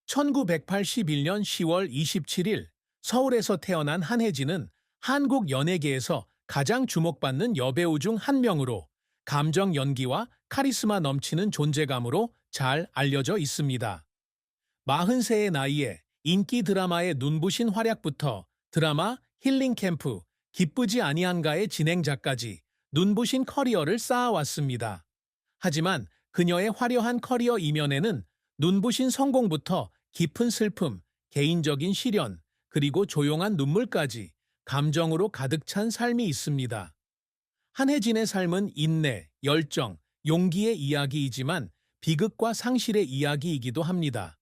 1981년 10월 27일 서울에서 태어난 한혜진은 한국 연예계에서 가장 주목받는 여배우 중 한 명으로 감정 연기와 카리스마 넘치는 존재감으로 잘 알려져 있습니다. 40세의 나이에 인기 드라마의 눈부신 활약부터 드라마 힐링 캠프, 기쁘지 아니한가의 진행자까지 눈부신 커리어를 쌓아왔습니다. 하지만 그녀의 화려한 커리어 이면에는 눈부신 성공부터 깊은 슬픔, 개인적인 시련, 그리고 조용한 눈물까지 감정으로 가득 찬 삶이 있습니다. 한혜진의 삶은 인내, 열정, 용기의 이야기이지만 비극과 상실의 이야기이기도 합니다.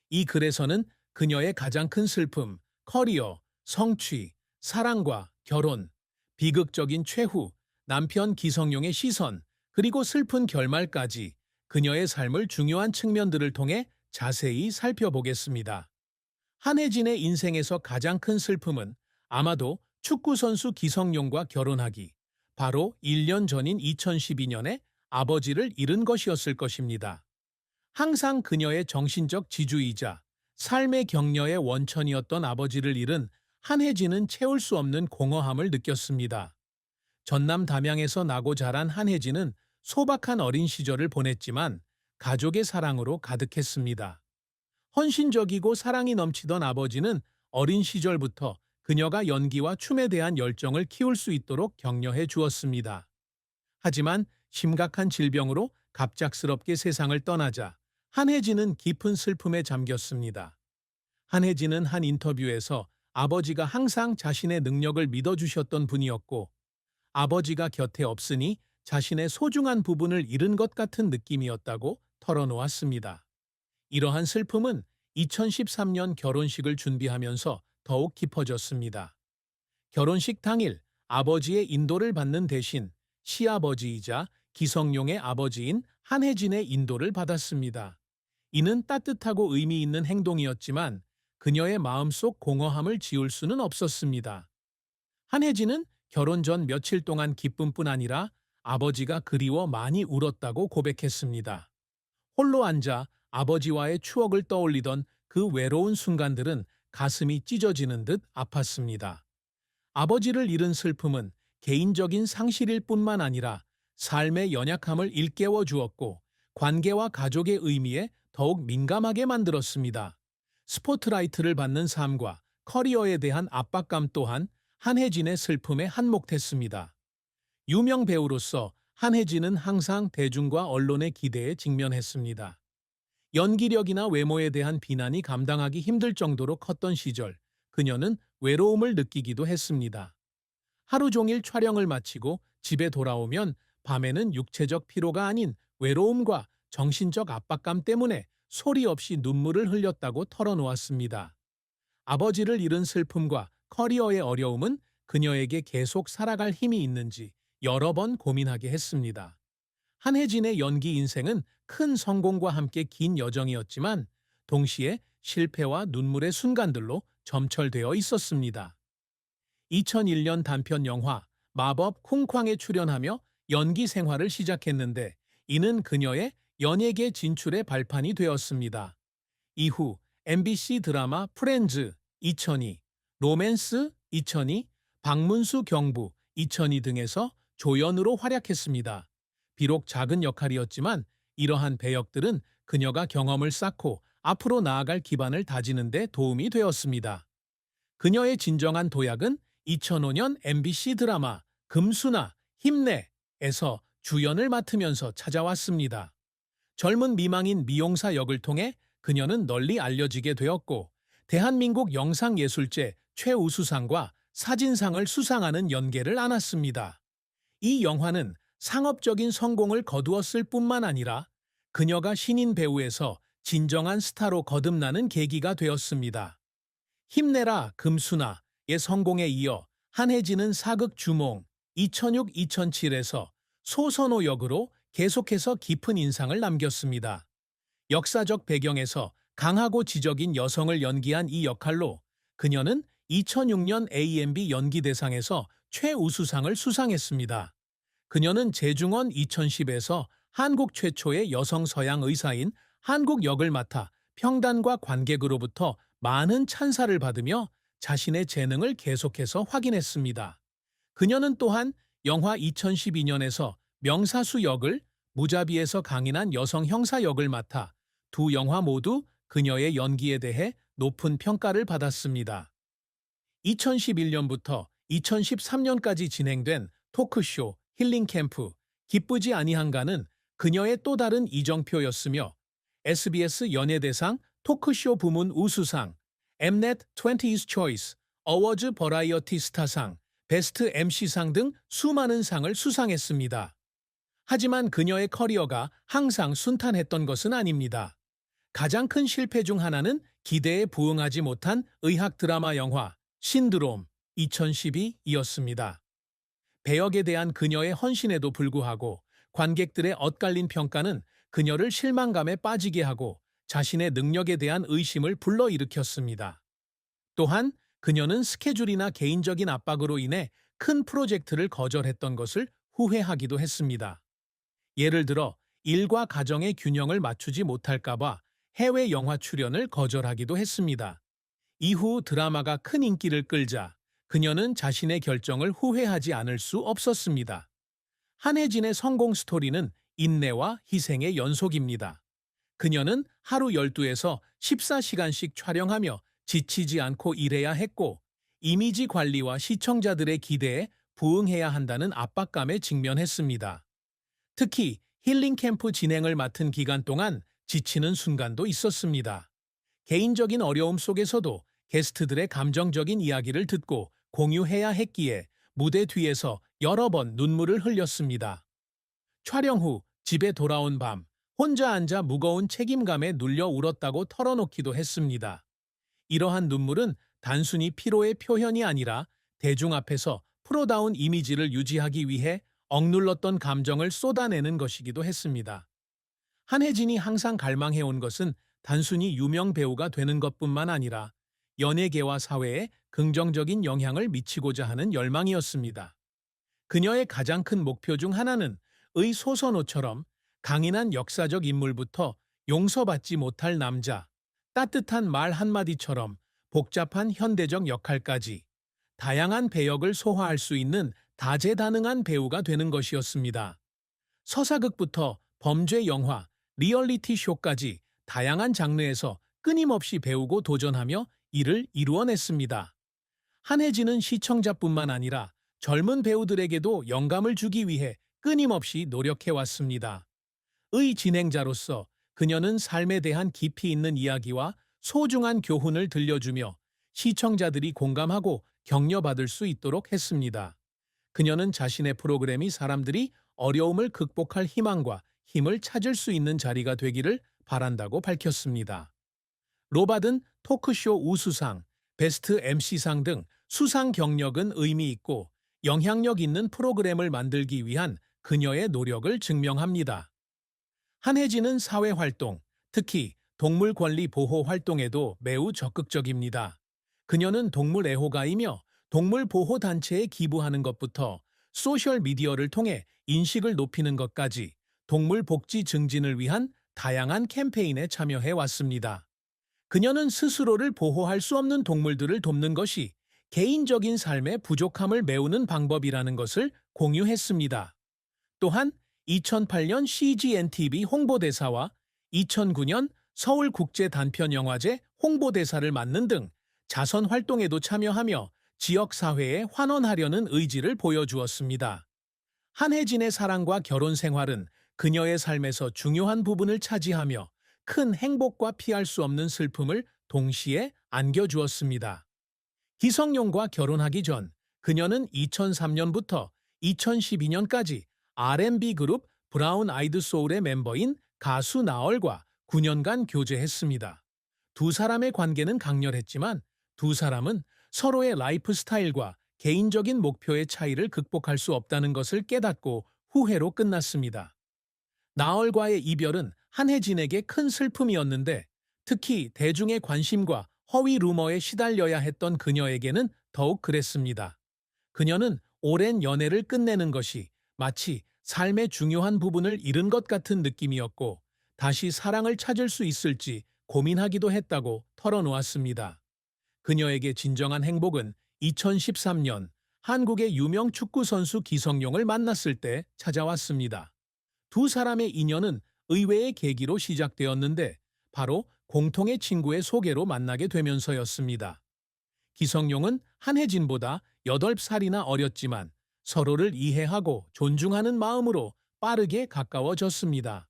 이 글에서는 그녀의 가장 큰 슬픔, 커리어, 성취, 사랑과 결혼, 비극적인 최후, 남편 기성용의 시선, 그리고 슬픈 결말까지 그녀의 삶을 중요한 측면들을 통해 자세히 살펴보겠습니다. 한혜진의 인생에서 가장 큰 슬픔은 아마도 축구선수 기성용과 결혼하기, 바로 1년 전인 2012년에 아버지를 잃은 것이었을 것입니다. 항상 그녀의 정신적 지주이자 삶의 격려의 원천이었던 아버지를 잃은 한혜진은 채울 수 없는 공허함을 느꼈습니다. 전남 담양에서 나고 자란 한혜진은 소박한 어린 시절을 보냈지만 가족의 사랑으로 가득했습니다. 헌신적이고 사랑이 넘치던 아버지는 어린 시절부터 그녀가 연기와 춤에 대한 열정을 키울 수 있도록 격려해 주었습니다. 하지만 심각한 질병으로 갑작스럽게 세상을 떠나자 한혜진은 깊은 슬픔에 잠겼습니다. 한혜진은 한 인터뷰에서 아버지가 항상 자신의 능력을 믿어주셨던 분이었고 아버지가 곁에 없으니 자신의 소중한 부분을 잃은 것 같은 느낌이었다고 털어놓았습니다. 이러한 슬픔은 2013년 결혼식을 준비하면서 더욱 깊어졌습니다. 결혼식 당일 아버지의 인도를 받는 대신 시아버지이자 기성용의 아버지인 한혜진의 인도를 받았습니다. 이는 따뜻하고 의미 있는 행동이었지만 그녀의 마음속 공허함을 지울 수는 없었습니다. 한혜진은 결혼 전 며칠 동안 기쁨뿐 아니라 아버지가 그리워 많이 울었다고 고백했습니다. 홀로 앉아 아버지와의 추억을 떠올리던 그 외로운 순간들은 가슴이 찢어지는 듯 아팠습니다. 아버지를 잃은 슬픔은 개인적인 상실일 뿐만 아니라 삶의 연약함을 일깨워 주었고 관계와 가족의 의미에 더욱 민감하게 만들었습니다. 스포트라이트를 받는 삶과 커리어에 대한 압박감 또한 한혜진의 슬픔에 한몫했습니다. 유명 배우로서 한혜진은 항상 대중과 언론의 기대에 직면했습니다. 연기력이나 외모에 대한 비난이 감당하기 힘들 정도로 컸던 시절, 그녀는 외로움을 느끼기도 했습니다. 하루 종일 촬영을 마치고 집에 돌아오면 밤에는 육체적 피로가 아닌 외로움과 정신적 압박감 때문에 소리 없이 눈물을 흘렸다고 털어놓았습니다. 아버지를 잃은 슬픔과 커리어의 어려움은 그녀에게 계속 살아갈 힘이 있는지 여러 번 고민하게 했습니다. 한혜진의 연기 인생은 큰 성공과 함께 긴 여정이었지만 동시에 실패와 눈물의 순간들로 점철되어 있었습니다. 2001년 단편 영화 마법 쿵쾅에 출연하며 연기 생활을 시작했는데 이는 그녀의 연예계 진출의 발판이 되었습니다. 이후 MBC 드라마 프렌즈 2002, 로맨스 2002, 박문수 경부 2002 등에서 조연으로 활약했습니다. 비록 작은 역할이었지만 이러한 배역들은 그녀가 경험을 쌓고 앞으로 나아갈 기반을 다지는 데 도움이 되었습니다. 그녀의 진정한 도약은 2005년 MBC 드라마 금수나 힘내에서 주연을 맡으면서 찾아왔습니다. 젊은 미망인 미용사 역을 통해 그녀는 널리 알려지게 되었고 대한민국 영상예술제 최우수상과 사진상을 수상하는 연계를 안았습니다. 이 영화는 상업적인 성공을 거두었을 뿐만 아니라 그녀가 신인 배우에서 진정한 스타로 거듭나는 계기가 되었습니다. 힘내라 금수나의 성공에 이어 한혜진은 사극 주몽 2006-2007에서 소선호 역으로 계속해서 깊은 인상을 남겼습니다. 역사적 배경에서 강하고 지적인 여성을 연기한 이 역할로 그녀는 2006년 AMB 연기대상에서 최우수상을 수상했습니다. 그녀는 재중원 2010에서 한국 최초의 여성 서양 의사인 한국 역을 맡아 평단과 관객으로부터 많은 찬사를 받으며 자신의 재능을 계속해서 확인했습니다. 그녀는 또한 영화 2012년에서 명사수 역을, 무자비에서 강인한 여성 형사 역을 맡아 두 영화 모두 그녀의 연기에 대해 높은 평가를 받았습니다. 2011년부터 2013년까지 진행된 토크쇼 힐링 캠프 기쁘지 아니한가는 그녀의 또 다른 이정표였으며 SBS 연예대상 토크쇼 부문 우수상, 엠넷 20's 초이스, 어워즈 버라이어티 스타상, 베스트 MC상 등 수많은 상을 수상했습니다. 하지만 그녀의 커리어가 항상 순탄했던 것은 아닙니다. 가장 큰 실패 중 하나는 기대에 부응하지 못한 의학 드라마 영화 신드롬 2012이었습니다. 배역에 대한 그녀의 헌신에도 불구하고 관객들의 엇갈린 평가는 그녀를 실망감에 빠지게 하고 자신의 능력에 대한 의심을 불러일으켰습니다. 또한 그녀는 스케줄이나 개인적인 압박으로 인해 큰 프로젝트를 거절했던 것을 후회하기도 했습니다. 예를 들어 일과 가정의 균형을 맞추지 못할까봐 해외 영화 출연을 거절하기도 했습니다. 이후 드라마가 큰 인기를 끌자 그녀는 자신의 결정을 후회하지 않을 수 없었습니다. 한혜진의 성공 스토리는 인내와 희생의 연속입니다. 그녀는 하루 12에서 14시간씩 촬영하며 지치지 않고 일해야 했고, 이미지 관리와 시청자들의 기대에 부응해야 한다는 압박감에 직면했습니다. 특히 힐링 캠프 진행을 맡은 기간 동안 지치는 순간도 있었습니다. 개인적인 어려움 속에서도 게스트들의 감정적인 이야기를 듣고 공유해야 했기에 무대 뒤에서 여러 번 눈물을 흘렸습니다. 촬영 후 집에 돌아온 밤 혼자 앉아 무거운 책임감에 눌려 울었다고 털어놓기도 했습니다. 이러한 눈물은 단순히 피로의 표현이 아니라 대중 앞에서 프로다운 이미지를 유지하기 위해 억눌렀던 감정을 쏟아내는 것이기도 했습니다. 한혜진이 항상 갈망해온 것은 단순히 유명 배우가 되는 것뿐만 아니라 연예계와 사회에 긍정적인 영향을 미치고자 하는 열망이었습니다. 그녀의 가장 큰 목표 중 하나는 의 소선호처럼 강인한 역사적 인물부터 용서받지 못할 남자, 따뜻한 말 한마디처럼 복잡한 현대적 역할까지 다양한 배역을 소화할 수 있는 다재다능한 배우가 되는 것이었습니다. 서사극부터 범죄 영화, 리얼리티 쇼까지 다양한 장르에서 끊임없이 배우고 도전하며 이를 이루어냈습니다. 한혜진은 시청자뿐만 아니라 젊은 배우들에게도 영감을 주기 위해 끊임없이 노력해왔습니다. 의 진행자로서 그녀는 삶에 대한 깊이 있는 이야기와 소중한 교훈을 들려주며 시청자들이 공감하고 격려받을 수 있도록 했습니다. 그녀는 자신의 프로그램이 사람들이 어려움을 극복할 희망과 힘을 찾을 수 있는 자리가 되기를 바란다고 밝혔습니다. 로받은 토크쇼 우수상, 베스트 MC상 등 수상 경력은 의미 있고 영향력 있는 프로그램을 만들기 위한 그녀의 노력을 증명합니다. 한혜진은 사회활동, 특히 동물 권리 보호 활동에도 매우 적극적입니다. 그녀는 동물 애호가이며 동물 보호 단체에 기부하는 것부터 소셜미디어를 통해 인식을 높이는 것까지 동물 복지 증진을 위한 다양한 캠페인에 참여해 왔습니다. 그녀는 스스로를 보호할 수 없는 동물들을 돕는 것이 개인적인 삶의 부족함을 메우는 방법이라는 것을 공유했습니다. 또한 2008년 CGN-TV 홍보대사와 2009년 서울국제단편영화제 홍보대사를 맡는 등 자선 활동에도 참여하며 지역사회에 환원하려는 의지를 보여주었습니다. 한혜진의 사랑과 결혼 생활은 그녀의 삶에서 중요한 부분을 차지하며 큰 행복과 피할 수 없는 슬픔을 동시에 안겨주었습니다. 기성용과 결혼하기 전 그녀는 2003년부터 2012년까지 R&B 그룹 브라운 아이드 소울의 멤버인 가수 나얼과 9년간 교제했습니다. 두 사람의 관계는 강렬했지만 두 사람은 서로의 라이프 스타일과 개인적인 목표의 차이를 극복할 수 없다는 것을 깨닫고 후회로 끝났습니다. 나얼과의 이별은 한혜진에게 큰 슬픔이었는데 특히 대중의 관심과 허위 루머에 시달려야 했던 그녀에게는 더욱 그랬습니다. 그녀는 오랜 연애를 끝내는 것이 마치 삶의 중요한 부분을 잃은 것 같은 느낌이었고 다시 사랑을 찾을 수 있을지 고민하기도 했다고 털어놓았습니다. 그녀에게 진정한 행복은 2013년 한국의 유명 축구 선수 기성용을 만났을 때 찾아왔습니다. 두 사람의 인연은 의외의 계기로 시작되었는데 바로 공통의 친구의 소개로 만나게 되면서였습니다. 기성용은 한혜진보다 8살이나 어렸지만 서로를 이해하고 존중하는 마음으로 빠르게 가까워졌습니다.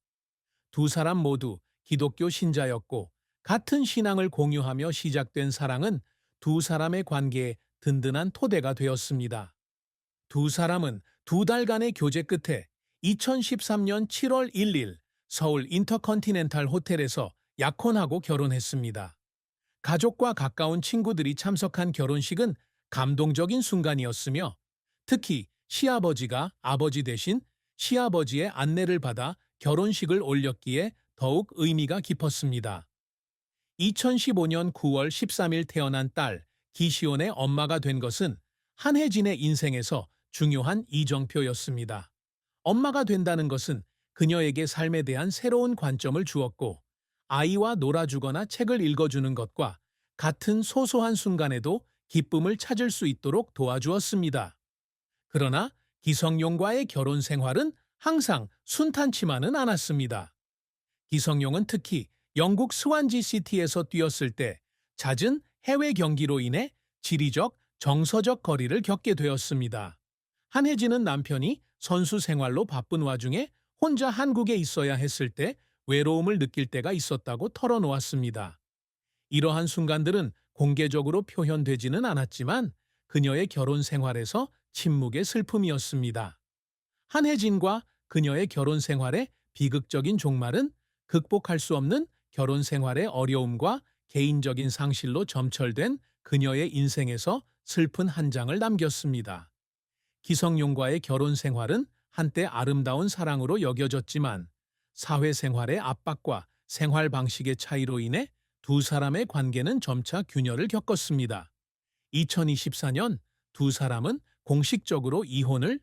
두 사람 모두 기독교 신자였고 같은 신앙을 공유하며 시작된 사랑은 두 사람의 관계에 든든한 토대가 되었습니다. 두 사람은 2달간의 교제 끝에 2013년 7월 1일 서울 인터컨티넨탈 호텔에서 약혼하고 결혼했습니다. 가족과 가까운 친구들이 참석한 결혼식은 감동적인 순간이었으며 특히 시아버지가 아버지 대신 시아버지의 안내를 받아 결혼식을 올렸기에 더욱 의미가 깊었습니다. 2015년 9월 13일 태어난 딸 기시온의 엄마가 된 것은 한혜진의 인생에서 중요한 이정표였습니다. 엄마가 된다는 것은 그녀에게 삶에 대한 새로운 관점을 주었고 아이와 놀아주거나 책을 읽어주는 것과 같은 소소한 순간에도 기쁨을 찾을 수 있도록 도와주었습니다. 그러나 기성용과의 결혼 생활은 항상 순탄치만은 않았습니다. 기성용은 특히 영국 스완지 시티에서 뛰었을 때 잦은 해외 경기로 인해 지리적, 정서적 거리를 겪게 되었습니다. 한혜진은 남편이 선수 생활로 바쁜 와중에 혼자 한국에 있어야 했을 때 외로움을 느낄 때가 있었다고 털어놓았습니다. 이러한 순간들은 공개적으로 표현되지는 않았지만 그녀의 결혼 생활에서 침묵의 슬픔이었습니다. 한혜진과 그녀의 결혼 생활의 비극적인 종말은 극복할 수 없는 결혼 생활의 어려움과 개인적인 상실로 점철된 그녀의 인생에서 슬픈 한 장을 남겼습니다. 기성용과의 결혼 생활은 한때 아름다운 사랑으로 여겨졌지만 사회생활의 압박과 생활 방식의 차이로 인해 두 사람의 관계는 점차 균열을 겪었습니다. 2024년 두 사람은 공식적으로 이혼을